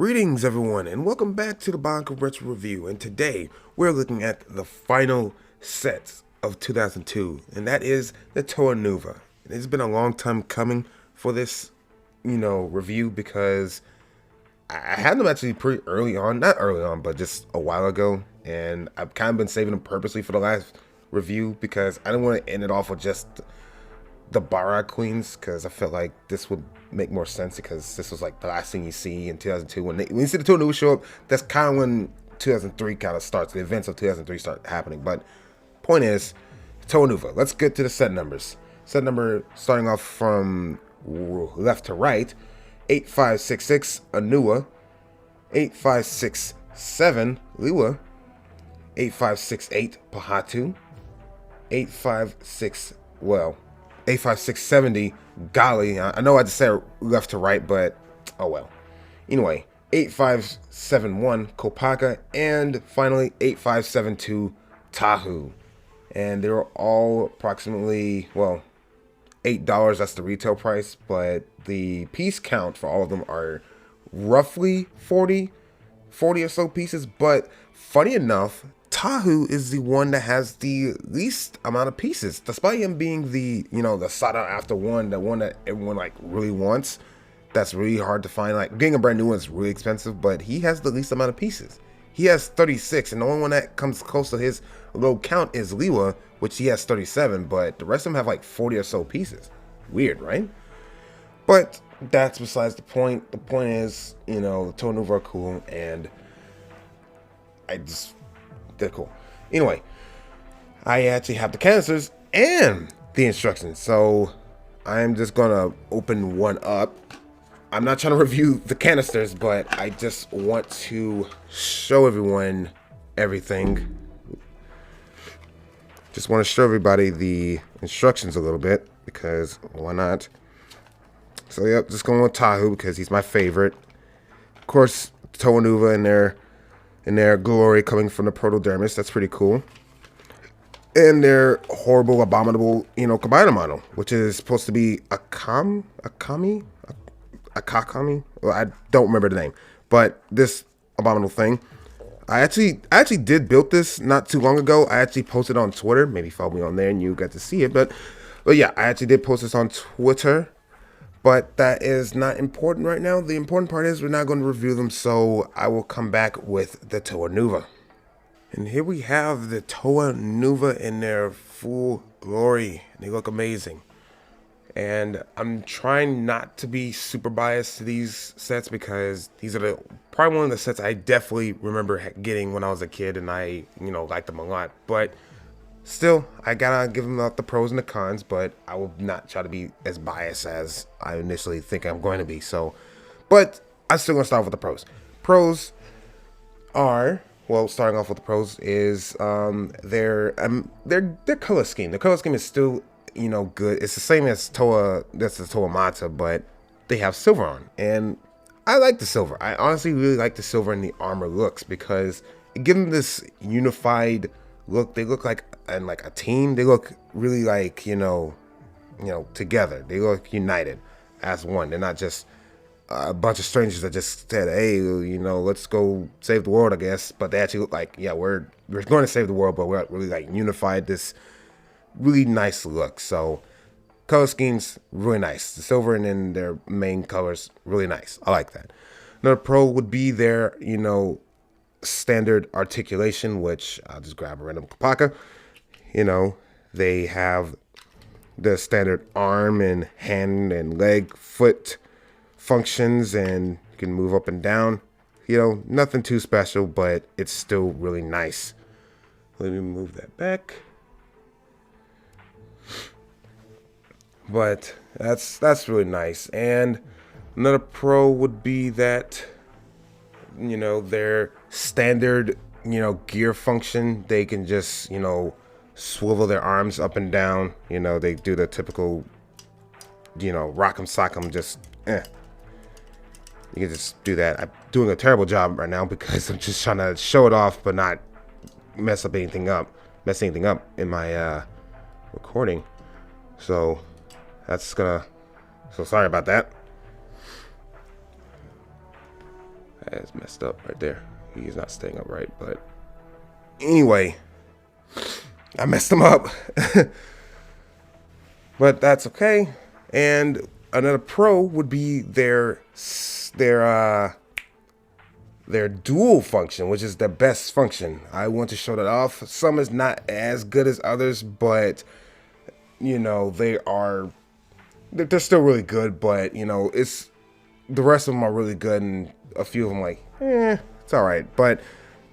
Greetings everyone and welcome back to the Bionicle Retro Review, and today we're looking at the final set of 2002, and that is the Toa Nuva. It's been a long time coming for this, review, because I had them actually pretty early on, not early on, but just a while ago, and I've kind of been saving them purposely for the last review because I didn't want to end it off with just the Bara Queens, because I felt like this would make more sense, because this was like the last thing you see in 2002. When you see the Toa Nuva show up, that's kind of when 2003 kind of starts. The events of 2003 start happening. But point is, Toa Nuva. Let's get to the set numbers. Set number starting off from left to right: 8566 Anua, 8567 Liwa, 8568 Pahatu, 85670 Gali. I know I just said left to right, but oh well. Anyway, 8571 Kopaka, and finally 8572 Tahu. And they're all approximately, well, $8. That's the retail price, but the piece count for all of them are roughly 40 or so pieces. But funny enough, Tahu is the one that has the least amount of pieces, despite him being the, the sought out after one, the one that everyone like really wants. That's really hard to find. Like, getting a brand new one is really expensive, but he has the least amount of pieces. He has 36, and the only one that comes close to his low count is Liwa, which he has 37, but the rest of them have like 40 or so pieces. Weird, right? But that's besides the point. The point is, the Toa Nuva are cool, and they're cool. Anyway, I actually have the canisters and the instructions, so I'm just gonna open one up. I'm not trying to review the canisters, but I just want to show everyone everything. Just want to show everybody the instructions a little bit, because why not? So yep, just going with Tahu because he's my favorite. Of course, Toa Nuva in their glory coming from the protodermis. That's pretty cool. And their horrible, abominable, combiner model, which is supposed to be Akami. Well, I don't remember the name, but this abominable thing. I actually did build this not too long ago. I actually posted on Twitter. Maybe follow me on there and you got to see it. But yeah, I actually did post this on Twitter. But that is not important right now. The important part is we're not going to review them, so I will come back with the Toa Nuva. And here we have the Toa Nuva in their full glory. They look amazing. And I'm trying not to be super biased to these sets, because these are probably one of the sets I definitely remember getting when I was a kid, and I, liked them a lot. But still, I gotta give them out the pros and the cons, but I will not try to be as biased as I initially think I'm going to be. So, but I'm still gonna start with the pros. Pros are, well, starting off with the pros is their color scheme. The color scheme is still, good. It's the same as that's the Toa Mata, but they have silver on, and I like the silver. I honestly really like the silver in the armor looks, because it gives them this unified look. They look like a team. They look really like, together. They look united as one. They're not just a bunch of strangers that just said, hey, let's go save the world, I guess. But they actually look like, yeah, we're going to save the world, but we're really like unified. This really nice look. So color schemes really nice. The silver and then their main colors really nice. I like that. Another pro would be their standard articulation, which I'll just grab a random Kopaka. They have the standard arm and hand and leg, foot functions, and you can move up and down. Nothing too special, but it's still really nice. Let me move that back. But that's really nice. And another pro would be that, their standard, gear function, they can just, swivel their arms up and down. They do the typical, rock 'em, sock 'em, just, You can just do that. I'm doing a terrible job right now because I'm just trying to show it off, but not mess anything up in my recording. So so sorry about that. That's messed up right there. He's not staying upright, but anyway, I messed him up. But that's okay. And another pro would be their dual function, which is the best function. I want to show that off. Some is not as good as others, but you know, they're still really good, but you know, it's the rest of them are really good, and a few of them like, it's all right. But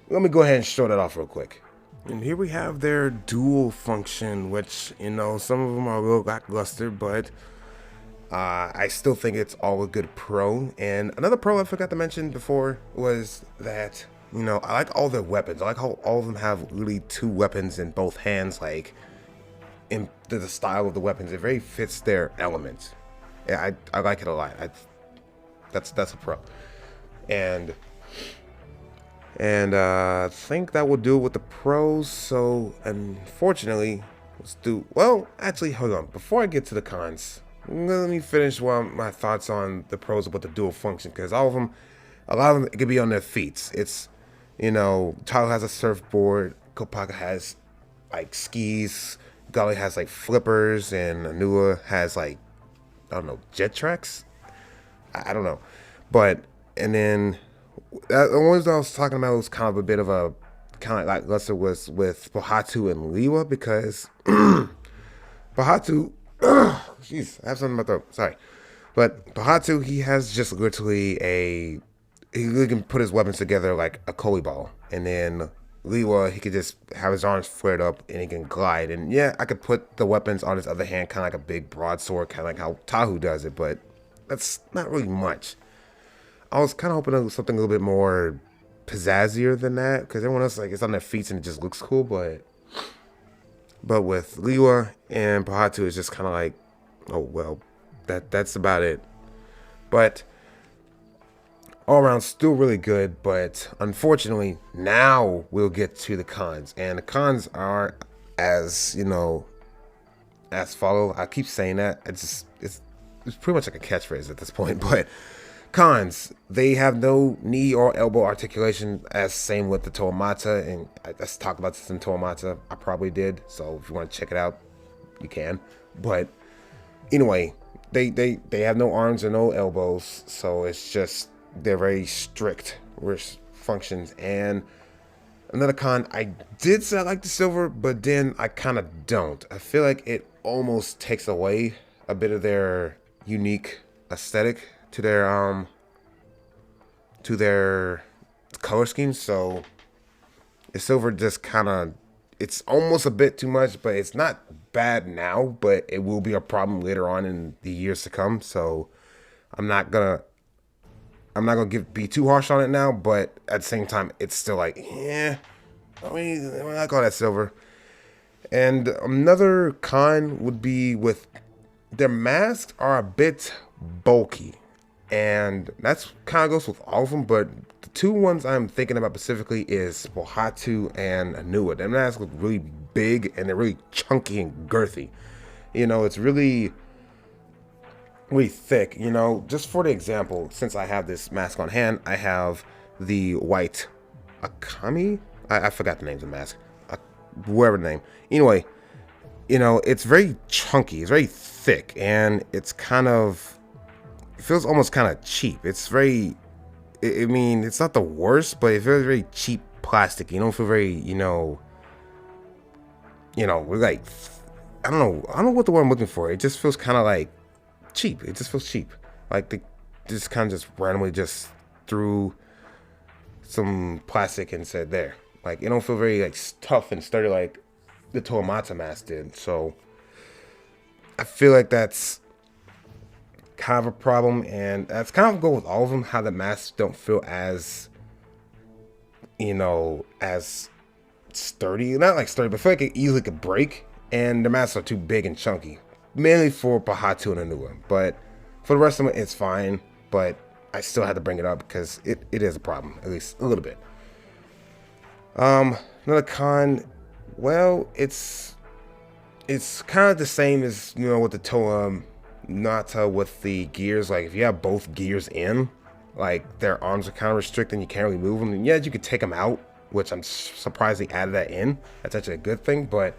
let me go ahead and show that off real quick. And here we have their dual function, which, you know, some of them are a little lackluster, but I still think it's all a good pro. And another pro I forgot to mention before was that, you know, I like all their weapons. I like how all of them have really two weapons in both hands, like in the style of the weapons. It very fits their elements. Yeah, I like it a lot. That's a pro. And I think that will do it with the pros. So unfortunately, let's do, well, actually, hold on. Before I get to the cons, let me finish my thoughts on the pros about the dual function, because a lot of them, it could be on their feet. It's, you know, Tyler has a surfboard, Kopaka has like skis, Golly has like flippers, and Anua has like, I don't know, jet tracks? I don't know. But, and then the ones I was talking about was kind of a bit of a, kind of like lesser was with Pohatu and Liwa, because Pohatu, jeez, I have something in my throat, sorry. But Pohatu, he has just literally he really can put his weapons together like a Koli ball. And then Liwa, he could just have his arms flared up and he can glide. And yeah, I could put the weapons on his other hand, kind of like a big broadsword, kind of like how Tahu does it, but that's not really much. I was kind of hoping it was something a little bit more pizzazzier than that, because everyone else, like, it's on their feet and it just looks cool, but with Liwa and Pohatu, it's just kind of like, oh well, that's about it. But all around, still really good. But unfortunately, now we'll get to the cons, and the cons are, as you know, as follow. I keep saying that. It's pretty much like a catchphrase at this point, but. Cons, they have no knee or elbow articulation, as same with the Toa Mata, and let's talk about this in Toa Mata. I probably did, so if you want to check it out, you can. But anyway, they have no arms or no elbows, so it's just, they're very strict with functions. And another con, I did say I like the silver, but then I kind of don't. I feel like it almost takes away a bit of their unique aesthetic to their color scheme. So the silver just kind of, it's almost a bit too much, but it's not bad now, but it will be a problem later on in the years to come. So I'm not gonna be too harsh on it now, but at the same time, it's still like, yeah, I mean, I like all that silver. And another con would be with their masks are a bit bulky. And that's kind of goes with all of them, but the two ones I'm thinking about specifically is Pohatu and Anua. Them masks look really big and they're really chunky and girthy. You know, it's really, really thick. You know, just for the example, since I have this mask on hand, I have the white Akami. I forgot the name of the mask. Whatever the name. Anyway, you know, it's very chunky. It's very thick, and it's kind of, it feels almost kind of cheap. It's very, I mean, it's not the worst, but it feels very cheap plastic. You don't feel very, you know, like, I don't know what the word I'm looking for. It just feels kind of like cheap. It just feels cheap. Like they just kind of just randomly just threw some plastic and said there. Like, it don't feel very like tough and sturdy like the Toa Mata mask did. So I feel like that's kind of a problem, and that's kind of go with all of them, how the masks don't feel as, you know, as sturdy. Not like sturdy, but I feel like it easily could break, and the masks are too big and chunky, mainly for Pohatu and Anua. But for the rest of them, it's fine, but I still had to bring it up because it is a problem, at least a little bit. Another con, well, it's kind of the same as, you know, with the Toa Nata with the gears. Like, if you have both gears in, like their arms are kind of restricted and you can't really move them. And yeah, you could take them out, which I'm surprised they added that in. That's actually a good thing, but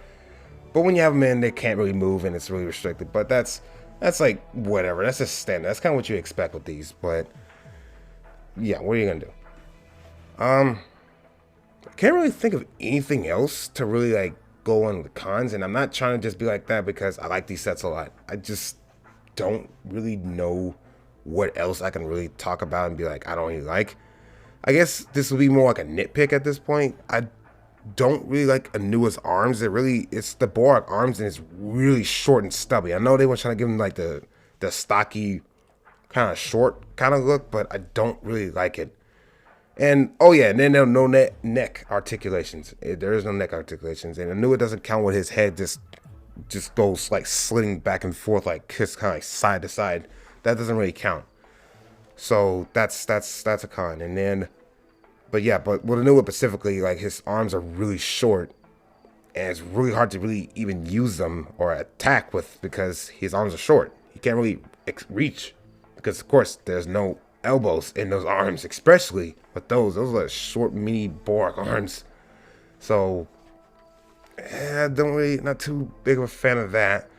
when you have them in, they can't really move and it's really restricted. But that's like whatever. That's just standard. That's kind of what you expect with these. But yeah, what are you gonna do? I can't really think of anything else to really like go on the cons, and I'm not trying to just be like that because I like these sets a lot. I just don't really know what else I can really talk about and be like, I don't really like. I guess this will be more like a nitpick at this point. I don't really like Anua's arms. It's the Borak arms and it's really short and stubby. I know they were trying to give him like the stocky kind of short kind of look, but I don't really like it. And oh yeah, and then there are no neck articulations. There is no neck articulations, and Anua doesn't count with his head just goes like slitting back and forth, like kind of like side to side. That doesn't really count. So that's a con. And then, but with Anua specifically, like his arms are really short, and it's really hard to really even use them or attack with because his arms are short. He can't really reach because of course there's no elbows in those arms, especially with those are short mini Borak arms. So I not too big of a fan of that.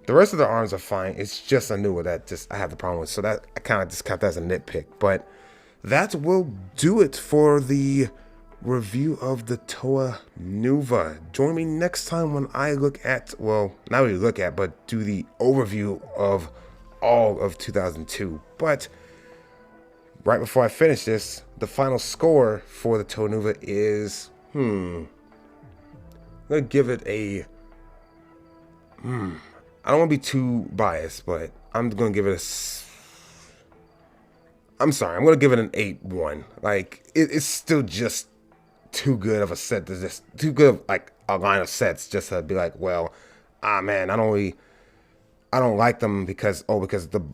The rest of the arms are fine. It's just Anua that I have the problem with. So that I kind of just count that as a nitpick. But that will do it for the review of the Toa Nuva. Join me next time when I look at, well, not really look at, but do the overview of all of 2002. But right before I finish this, the final score for the Toa Nuva is, I'm gonna give it a, I don't want to be too biased, but I'm gonna give it I'm going to give it an 8-1. Like, it's still just too good of a set. There's just too good of, like, a line of sets just to be like, well, man, I don't like them because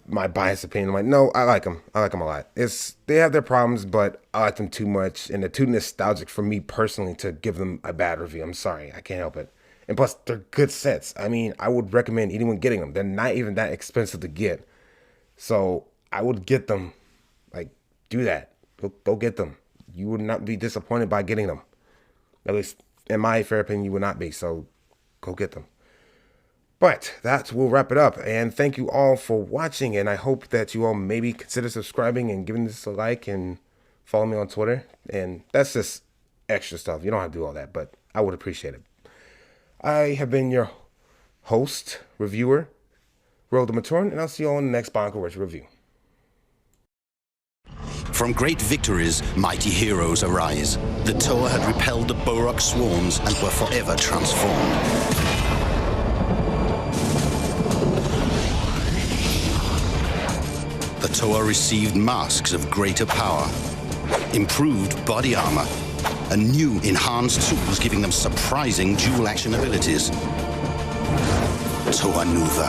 my biased opinion. I'm like, no, I like them. I like them a lot. They have their problems, but I like them too much, and they're too nostalgic for me personally to give them a bad review. I'm sorry, I can't help it. And plus, they're good sets. I mean, I would recommend anyone getting them. They're not even that expensive to get, so I would get them. Like, do that. Go get them. You would not be disappointed by getting them. At least, in my fair opinion, you would not be. So, go get them. But that will wrap it up. And thank you all for watching. And I hope that you all maybe consider subscribing and giving this a like and follow me on Twitter. And that's just extra stuff. You don't have to do all that, but I would appreciate it. I have been your host, reviewer, RobeTheMatoran, and I'll see you all in the next Bionicle Retro review. From great victories, mighty heroes arise. The Toa had repelled the Borak swarms and were forever transformed. The Toa received masks of greater power, improved body armor, and new enhanced tools giving them surprising dual-action abilities. Toa Nuva.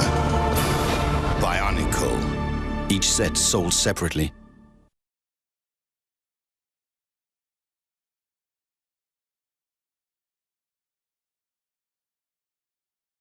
Bionicle. Each set sold separately.